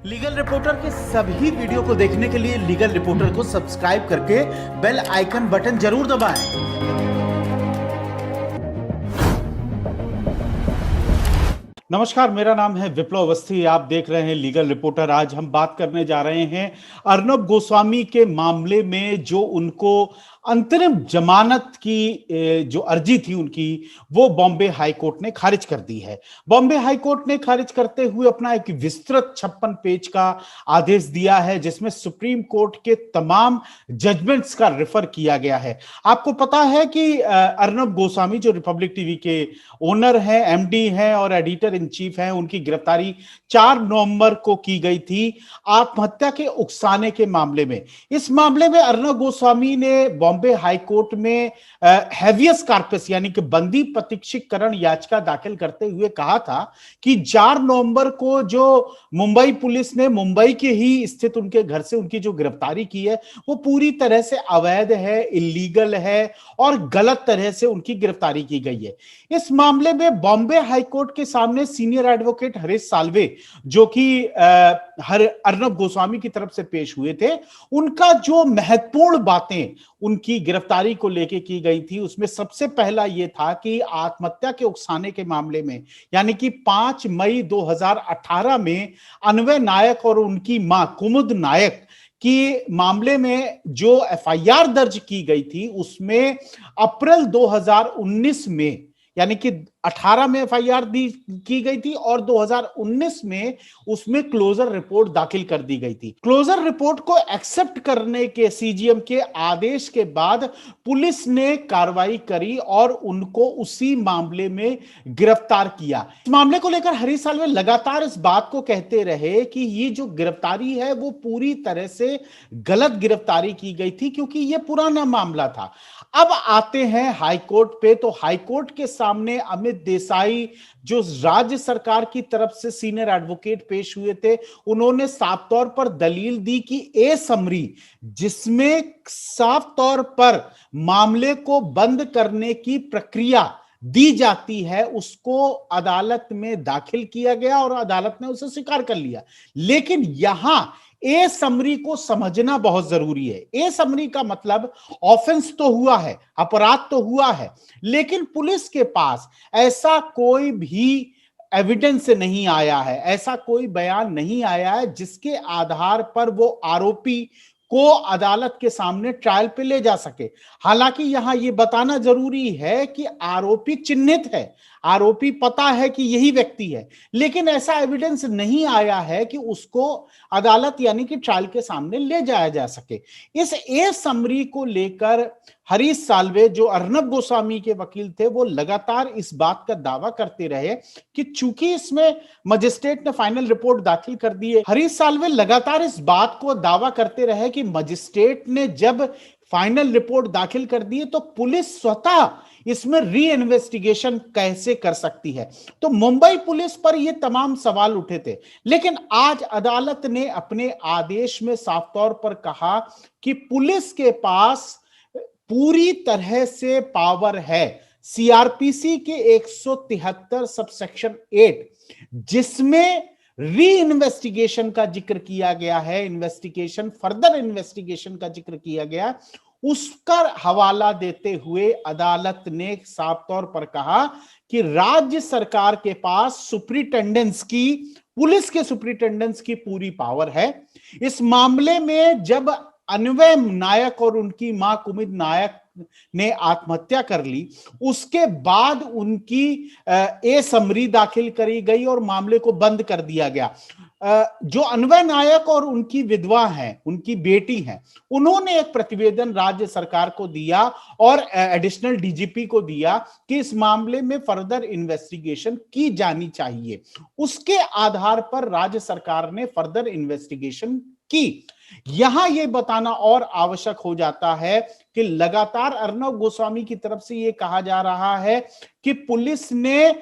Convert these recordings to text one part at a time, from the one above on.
Legal reporter के सभी video को देखने के लिए लीगल रिपोर्टर को सब्सक्राइब करके बेल आइकन बटन जरूर दबाएं। नमस्कार, मेरा नाम है विप्लव अवस्थी। आप देख रहे हैं लीगल रिपोर्टर। आज हम बात करने जा रहे हैं अर्नब गोस्वामी के मामले में जो उनको अंतरिम जमानत की जो अर्जी थी उनकी, वो बॉम्बे हाई कोर्ट ने खारिज कर दी है। बॉम्बे हाई कोर्ट ने खारिज करते हुए अपना एक विस्तृत 56 पेज का आदेश दिया है, जिसमें सुप्रीम कोर्ट के तमाम जजमेंट्स का रेफर किया गया है। आपको पता है कि अर्नब गोस्वामी जो रिपब्लिक टीवी के ओनर हैं, एमडी हैं और एडिटर इन चीफ हैं, उनकी गिरफ्तारी 4 नवंबर को की गई थी आत्महत्या के उकसाने के मामले में। इस मामले में अर्नब गोस्वामी ने बॉम्बे हाई कोर्ट में हैवियस कार्पस यानी कि बंदी प्रत्यक्षीकरण याचिका दाखिल करते हुए कहा था कि 4 नवंबर को जो मुंबई पुलिस ने मुंबई के ही स्थित उनके घर से उनकी जो गिरफ्तारी की है वो पूरी तरह से अवैध है, इलीगल है और गलत तरह से उनकी गिरफ्तारी की गई है। इस मामले में बॉम्बे हाई कोर्ट के सामने सीनियर एडवोकेट हरीश साल्वे, जो कि अर्नब गोस्वामी की तरफ से पेश हुए थे, उनका जो महत्वपूर्ण बातें उनकी गिरफ्तारी को लेकर की गई थी, उसमें सबसे पहला यह था कि आत्महत्या के उकसाने के मामले में, यानी कि 5 मई 2018 में अन्वय नायक और उनकी मां कुमुद नायक कि मामले में जो एफआईआर दर्ज की गई थी, उसमें अप्रैल 2019 में, यानी कि 18 में एफआईआर की गई थी और 2019 में उसमें क्लोजर रिपोर्ट दाखिल कर दी गई थी। क्लोजर रिपोर्ट को एक्सेप्ट करने के सीजीएम के आदेश के बाद पुलिस ने कार्रवाई करी और उनको उसी मामले में गिरफ्तार किया। इस मामले को लेकर हरीश साल्वे लगातार इस बात को कहते रहे कि ये जो गिरफ्तारी है वो पूरी तरह से गलत गिरफ्तारी की गई थी, क्योंकि ये पुराना मामला था। अब आते हैं हाई कोर्ट पे, तो हाई कोर्ट के सामने अमित देसाई, जो राज्य सरकार की तरफ से सीनियर एडवोकेट पेश हुए थे, उन्होंने साफ तौर पर दलील दी कि ए समरी, जिसमें साफ तौर पर मामले को बंद करने की प्रक्रिया दी जाती है, उसको अदालत में दाखिल किया गया और अदालत ने उसे स्वीकार कर लिया। लेकिन यहां ए समरी को समझना बहुत जरूरी है। ए समरी का मतलब ऑफेंस तो हुआ है, अपराध तो हुआ है, लेकिन पुलिस के पास ऐसा कोई भी एविडेंस नहीं आया है, ऐसा कोई बयान नहीं आया है जिसके आधार पर वो आरोपी को अदालत के सामने ट्रायल पे ले जा सके। हालांकि यहां यह बताना जरूरी है कि आरोपी चिन्हित है, आरोपी पता है कि यही व्यक्ति है, लेकिन ऐसा एविडेंस नहीं आया है कि उसको अदालत यानी कि ट्रायल के सामने ले जाया जा सके। इस ए समरी को लेकर हरीश साल्वे, जो अर्नब गोस्वामी के वकील थे, वो लगातार इस बात का दावा करते रहे कि चूंकि इसमें मजिस्ट्रेट ने फाइनल रिपोर्ट दाखिल कर दी है। हरीश साल्वे लगातार इस बात को दावा करते रहे कि मजिस्ट्रेट ने जब फाइनल रिपोर्ट दाखिल कर दी तो पुलिस स्वतः इसमें री इन्वेस्टिगेशन कैसे कर सकती है। तो मुंबई पुलिस पर यह तमाम सवाल उठे थे, लेकिन आज अदालत ने अपने आदेश में साफ तौर पर कहा कि पुलिस के पास पूरी तरह से पावर है सीआरपीसी के 173 सबसेक्शन 8, जिसमें री इन्वेस्टिगेशन का जिक्र किया गया है, इन्वेस्टिगेशन, फर्दर इन्वेस्टिगेशन का जिक्र किया गया, उसका हवाला देते हुए अदालत ने साफ तौर पर कहा कि राज्य सरकार के पास सुप्रिंटेंडेंस की, पुलिस के सुप्रिंटेंडेंस की पूरी पावर है। इस मामले में जब अन्वय नायक और उनकी मां कुमुद नायक ने आत्महत्या कर ली, उसके बाद उनकी ए समरी दाखिल करी गई और मामले को बंद कर दिया गया। जो अन्वय नायक और उनकी विधवा हैं, उनकी बेटी हैं, उन्होंने एक प्रतिवेदन राज्य सरकार को दिया और एडिशनल डीजीपी को दिया कि इस मामले में फर्दर इन्वेस्टिगेशन की जानी चाहिए। उसके आधार पर राज्य सरकार ने फर्दर इन्वेस्टिगेशन की। यहां यह बताना और आवश्यक हो जाता है कि लगातार अर्नब गोस्वामी की तरफ से यह कहा जा रहा है कि पुलिस ने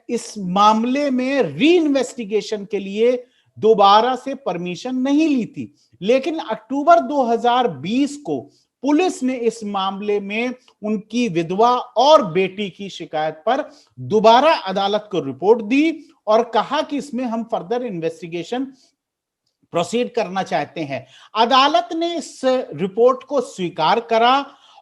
इस मामले में री इन्वेस्टिगेशन के लिए दोबारा से परमिशन नहीं ली थी, लेकिन अक्टूबर 2020 को पुलिस ने इस मामले में उनकी विधवा और बेटी की शिकायत पर दोबारा अदालत को रिपोर्ट दी और कहा कि इसमें हम फर्दर इन्वेस्टिगेशन प्रोसीड करना चाहते हैं। अदालत ने इस रिपोर्ट को स्वीकार करा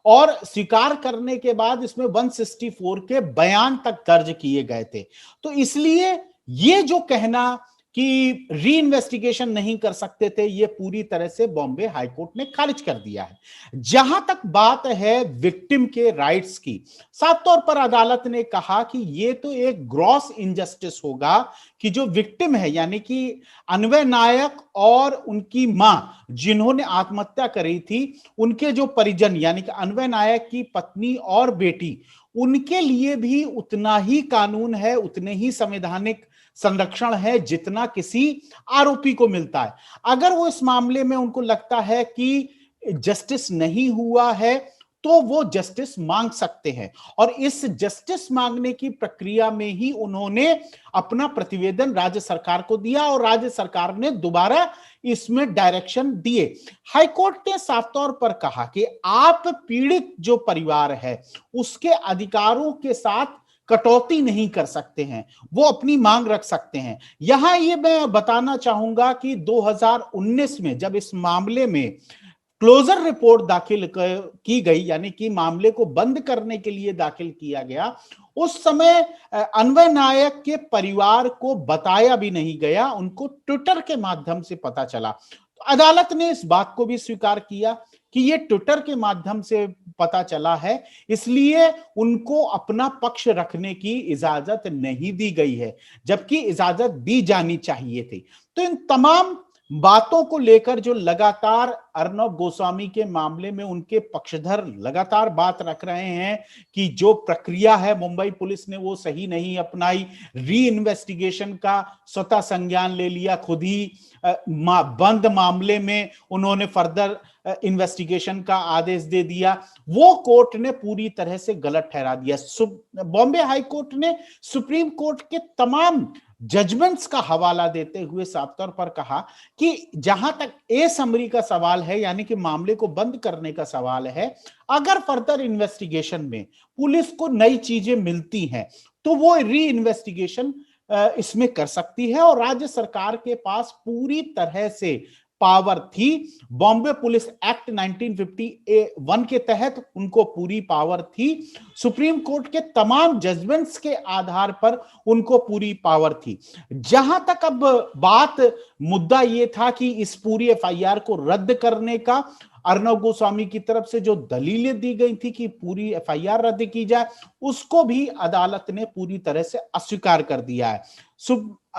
और स्वीकार करने के बाद इसमें 164 के बयान तक दर्ज किए गए थे। तो इसलिए ये जो कहना कि री इन्वेस्टिगेशन नहीं कर सकते थे, ये पूरी तरह से बॉम्बे हाईकोर्ट ने खारिज कर दिया है। जहां तक बात है विक्टिम के राइट्स की, साफ तौर पर अदालत ने कहा कि ये तो एक ग्रॉस इनजस्टिस होगा कि जो विक्टिम है यानी कि अन्वय नायक और उनकी मां जिन्होंने आत्महत्या करी थी, उनके जो परिजन यानी कि अन्वय नायक की पत्नी और बेटी, उनके लिए भी उतना ही कानून है, उतने ही संवैधानिक संरक्षण है जितना किसी आरोपी को मिलता है। अगर वो इस मामले में उनको लगता है कि जस्टिस नहीं हुआ है तो वो जस्टिस मांग सकते हैं, और इस जस्टिस मांगने की प्रक्रिया में ही उन्होंने अपना प्रतिवेदन राज्य सरकार को दिया और राज्य सरकार ने दोबारा इसमें डायरेक्शन दिए। हाईकोर्ट ने साफ तौर पर कहा कि आप पीड़ित जो परिवार है उसके अधिकारों के साथ कटौती नहीं कर सकते हैं, वो अपनी मांग रख सकते हैं। यहां ये मैं बताना चाहूंगा कि 2019 में जब इस मामले में क्लोजर रिपोर्ट दाखिल की गई, यानी कि मामले को बंद करने के लिए दाखिल किया गया, उस समय अन्वय नायक के परिवार को बताया भी नहीं गया, उनको ट्विटर के माध्यम से पता चला। तो अदालत ने इस बात को भी स्वीकार किया कि ये ट्विटर के माध्यम से पता चला है, इसलिए उनको अपना पक्ष रखने की इजाजत नहीं दी गई है, जबकि इजाजत दी जानी चाहिए थी। तो इन तमाम बातों को लेकर जो लगातार अर्नब गोस्वामी के मामले में उनके पक्षधर लगातार बात रख रहे हैं कि जो प्रक्रिया है मुंबई पुलिस ने वो सही नहीं अपनाई, री इन्वेस्टिगेशन का स्वतः संज्ञान ले लिया, खुद ही बंद मामले में उन्होंने फर्दर इन्वेस्टिगेशन का आदेश दे दिया, वो कोर्ट ने पूरी तरह से गलत ठहरा दिया। बॉम्बे हाई कोर्ट ने सुप्रीम कोर्ट के तमाम जजमेंट्स का हवाला देते हुए साफ तौर पर कहा कि जहां तक ए समरी का सवाल है, यानी कि मामले को बंद करने का सवाल है, अगर फर्दर इन्वेस्टिगेशन में पुलिस को नई चीजें मिलती हैं तो वो री इन्वेस्टिगेशन इसमें कर सकती है, और राज्य सरकार के पास पूरी तरह से पावर थी। बॉम्बे पुलिस एक्ट 1951 के तहत उनको पूरी पावर थी, सुप्रीम कोर्ट के तमाम जजमेंट्स के आधार पर उनको पूरी पावर थी। जहां तक अब बात मुद्दा ये था कि इस पूरी एफआईआर को रद्द करने का, अर्नब गोस्वामी की तरफ से जो दलीलें दी गई थी कि पूरी एफआईआर रद्द की जाए, उसको भी अदालत ने पूरी तरह से अस्वीकार कर दिया है।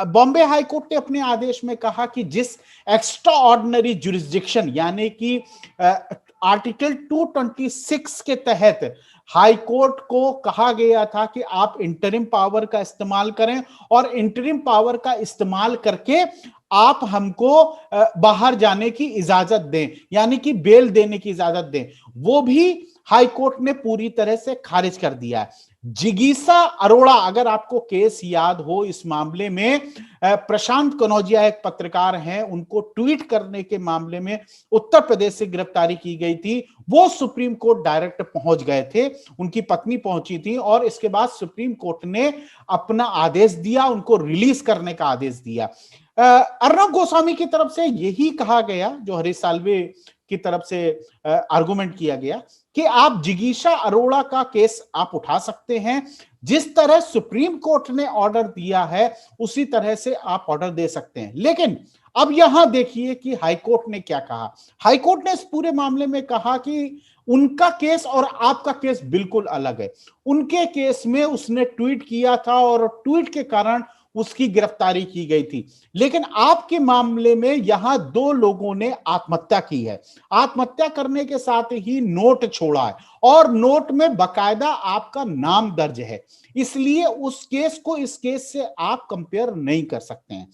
बॉम्बे हाई कोर्ट ने अपने आदेश में कहा कि जिस एक्स्ट्रा ऑर्डिनरी जुरिस्डिक्शन यानी कि आर्टिकल 226 के तहत हाई कोर्ट को कहा गया था कि आप इंटरिम पावर का इस्तेमाल करें और इंटरिम पावर का इस्तेमाल करके आप हमको बाहर जाने की इजाजत दें, यानी कि बेल देने की इजाजत दें, वो भी हाई कोर्ट ने पूरी तरह से खारिज कर दिया है। जिगीसा अरोड़ा, अगर आपको केस याद हो, इस मामले में प्रशांत कनौजिया एक पत्रकार हैं, उनको ट्वीट करने के मामले में उत्तर प्रदेश से गिरफ्तारी की गई थी, वो सुप्रीम कोर्ट डायरेक्ट पहुंच गए थे, उनकी पत्नी पहुंची थी और इसके बाद सुप्रीम कोर्ट ने अपना आदेश दिया, उनको रिलीज करने का आदेश दिया। अर्नब गोस्वामी की तरफ से यही कहा गया, जो हरीश साल्वे की तरफ से आर्गुमेंट किया गया कि आप जिगीशा अरोड़ा का केस आप उठा सकते हैं, जिस तरह सुप्रीम कोर्ट ने ऑर्डर दिया है उसी तरह से आप ऑर्डर दे सकते हैं। लेकिन अब यहां देखिए कि हाईकोर्ट ने क्या कहा। हाईकोर्ट ने इस पूरे मामले में कहा कि उनका केस और आपका केस बिल्कुल अलग है। उनके केस में उसने ट्वीट किया था और ट्वीट के कारण उसकी गिरफ्तारी की गई थी, लेकिन आपके मामले में यहां दो लोगों ने आत्महत्या की है, आत्महत्या करने के साथ ही नोट छोड़ा है और नोट में बकायदा आपका नाम दर्ज है, इसलिए उस केस को इस केस से आप कंपेयर नहीं कर सकते हैं।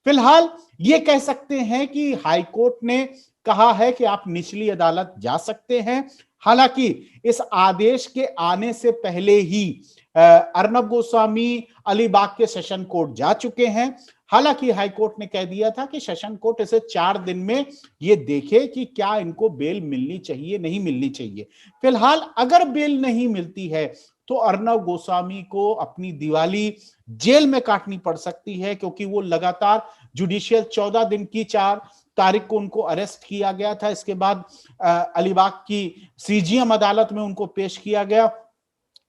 फिलहाल ये कह सकते हैं कि हाईकोर्ट ने कहा है कि आप निचली अदालत जा सकते हैं। हालांकि इस आदेश के आने से पहले ही अर्नब गोस्वामी अलीबाग के सेशन कोर्ट जा चुके हैं। हालांकि हाईकोर्ट ने कह दिया था कि सेशन कोर्ट इसे 4 दिन में ये देखे कि क्या इनको बेल मिलनी चाहिए नहीं मिलनी चाहिए। फिलहाल अगर बेल नहीं मिलती है तो अर्नब गोस्वामी को अपनी दिवाली जेल में काटनी पड़ सकती है, क्योंकि वो लगातार जुडिशियल 14 दिन की 4 तारीख को उनको अरेस्ट किया गया था। इसके बाद अलीबाग की सीजीएम अदालत में उनको पेश किया गया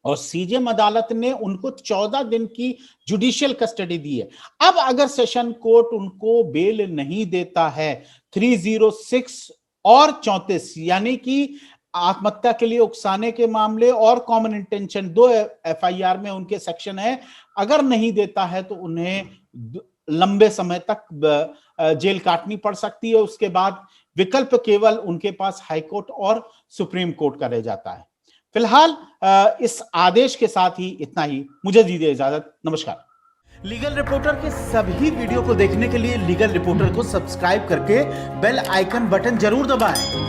और सीजीएम अदालत ने उनको 14 दिन की जुडिशियल कस्टडी दी है। अब अगर सेशन कोर्ट उनको बेल नहीं देता है, 306 और 34 यानी कि आत्महत्या के लिए उकसाने के मामले और कॉमन इंटेंशन 2 एफआईआर में उनके सेक्शन है, अगर नहीं देता है तो उन्हें लंबे समय तक जेल काटनी पड़ सकती है। उसके बाद विकल्प केवल उनके पास हाईकोर्ट और सुप्रीम कोर्ट का रह जाता है। फिलहाल इस आदेश के साथ ही इतना ही, मुझे दीजिए इजाजत, नमस्कार। लीगल रिपोर्टर के सभी वीडियो को देखने के लिए लीगल रिपोर्टर को सब्सक्राइब करके बेल आइकन बटन जरूर दबाएं।